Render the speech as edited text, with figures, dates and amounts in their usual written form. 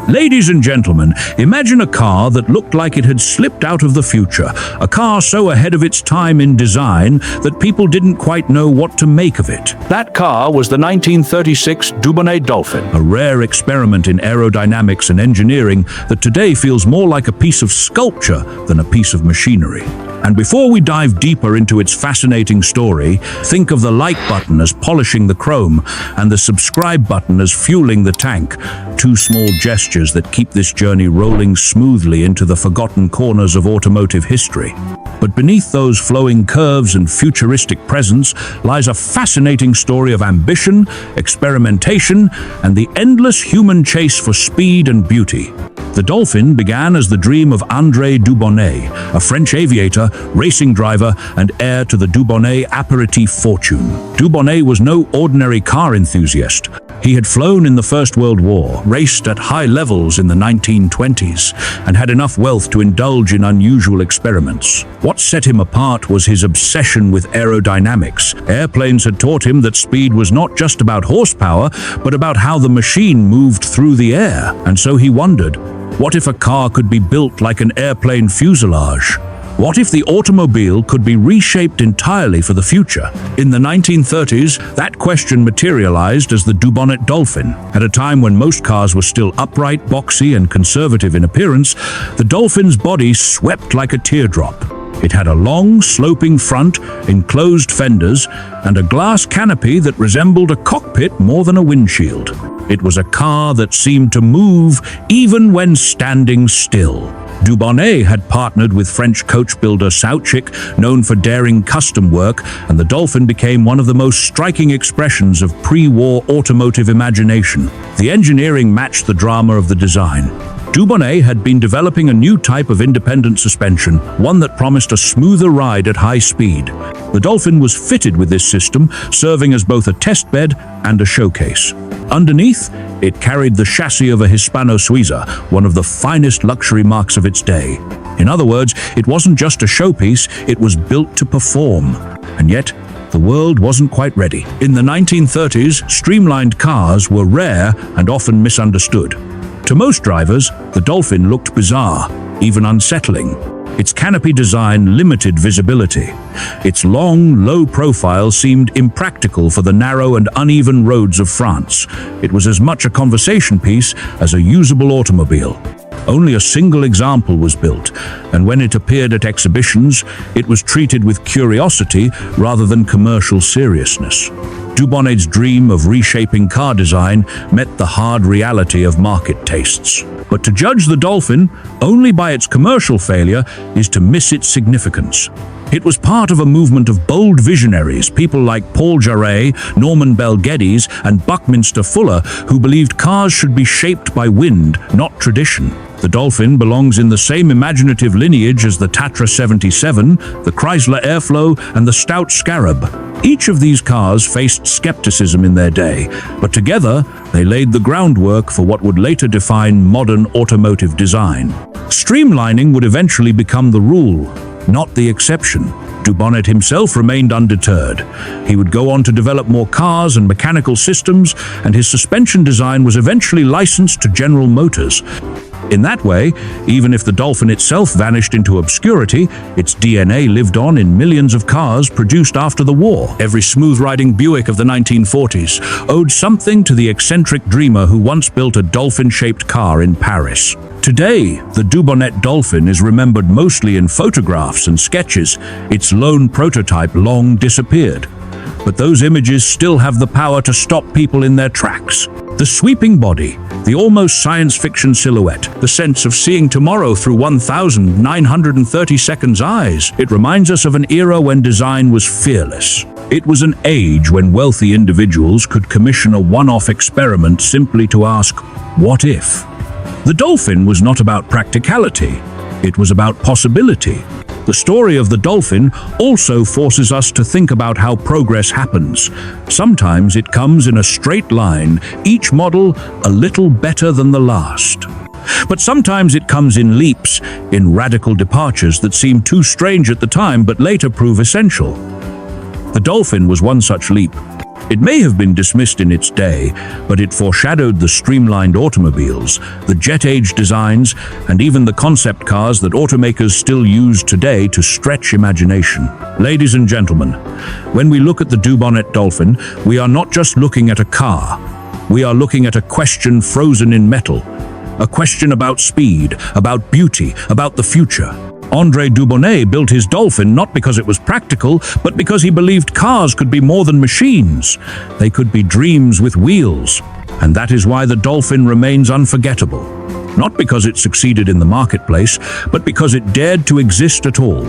Ladies and gentlemen, imagine a car that looked like it had slipped out of the future. A car so ahead of its time in design that people didn't quite know what to make of it. That car was the 1936 Dubonnet Dolphin, a rare experiment in aerodynamics and engineering that today feels more like a piece of sculpture than a piece of machinery. And before we dive deeper into its fascinating story, think of the like button as polishing the chrome and the subscribe button as fueling the tank. Two small gestures that keep this journey rolling smoothly into the forgotten corners of automotive history. But beneath those flowing curves and futuristic presence lies a fascinating story of ambition, experimentation, and the endless human chase for speed and beauty. The Dolphin began as the dream of André Dubonnet, a French aviator, racing driver, and heir to the Dubonnet aperitif fortune. Dubonnet was no ordinary car enthusiast. He had flown in the First World War, raced at high levels in the 1920s, and had enough wealth to indulge in unusual experiments. What set him apart was his obsession with aerodynamics. Airplanes had taught him that speed was not just about horsepower, but about how the machine moved through the air. And so he wondered, what if a car could be built like an airplane fuselage? What if the automobile could be reshaped entirely for the future? In the 1930s, that question materialized as the Dubonnet Dolphin. At a time when most cars were still upright, boxy, and conservative in appearance, the Dolphin's body swept like a teardrop. It had a long, sloping front, enclosed fenders, and a glass canopy that resembled a cockpit more than a windshield. It was a car that seemed to move even when standing still. Dubonnet had partnered with French coach builder Sauchik, known for daring custom work, and the Dolphin became one of the most striking expressions of pre-war automotive imagination. The engineering matched the drama of the design. Dubonnet had been developing a new type of independent suspension, one that promised a smoother ride at high speed. The Dolphin was fitted with this system, serving as both a test bed and a showcase. Underneath, it carried the chassis of a Hispano-Suiza, one of the finest luxury marques of its day. In other words, it wasn't just a showpiece, it was built to perform. And yet, the world wasn't quite ready. In the 1930s, streamlined cars were rare and often misunderstood. To most drivers, the Dolphin looked bizarre, even unsettling. Its canopy design limited visibility. Its long, low profile seemed impractical for the narrow and uneven roads of France. It was as much a conversation piece as a usable automobile. Only a single example was built, and when it appeared at exhibitions, it was treated with curiosity rather than commercial seriousness. Dubonnet's dream of reshaping car design met the hard reality of market tastes. But to judge the Dolphin only by its commercial failure is to miss its significance. It was part of a movement of bold visionaries, people like Paul Jarret, Norman Bell Geddes, and Buckminster Fuller, who believed cars should be shaped by wind, not tradition. The Dolphin belongs in the same imaginative lineage as the Tatra 77, the Chrysler Airflow, and the Stout Scarab. Each of these cars faced skepticism in their day, but together they laid the groundwork for what would later define modern automotive design. Streamlining would eventually become the rule, not the exception. Dubonnet himself remained undeterred. He would go on to develop more cars and mechanical systems, and his suspension design was eventually licensed to General Motors. In that way, even if the Dolphin itself vanished into obscurity, its DNA lived on in millions of cars produced after the war. Every smooth-riding Buick of the 1940s owed something to the eccentric dreamer who once built a dolphin-shaped car in Paris. Today, the Dubonnet Dolphin is remembered mostly in photographs and sketches. Its lone prototype long disappeared. But those images still have the power to stop people in their tracks. The sweeping body, the almost science fiction silhouette, the sense of seeing tomorrow through 1,930 seconds eyes. It reminds us of an era when design was fearless. It was an age when wealthy individuals could commission a one-off experiment simply to ask, what if? The Dolphin was not about practicality, it was about possibility. The story of the Dolphin also forces us to think about how progress happens. Sometimes it comes in a straight line, each model a little better than the last. But sometimes it comes in leaps, in radical departures that seem too strange at the time but later prove essential. The Dolphin was one such leap. It may have been dismissed in its day, but it foreshadowed the streamlined automobiles, the jet-age designs, and even the concept cars that automakers still use today to stretch imagination. Ladies and gentlemen, when we look at the Dubonnet Dolphin, we are not just looking at a car. We are looking at a question frozen in metal. A question about speed, about beauty, about the future. André Dubonnet built his Dolphin not because it was practical, but because he believed cars could be more than machines. They could be dreams with wheels. And that is why the Dolphin remains unforgettable. Not because it succeeded in the marketplace, but because it dared to exist at all.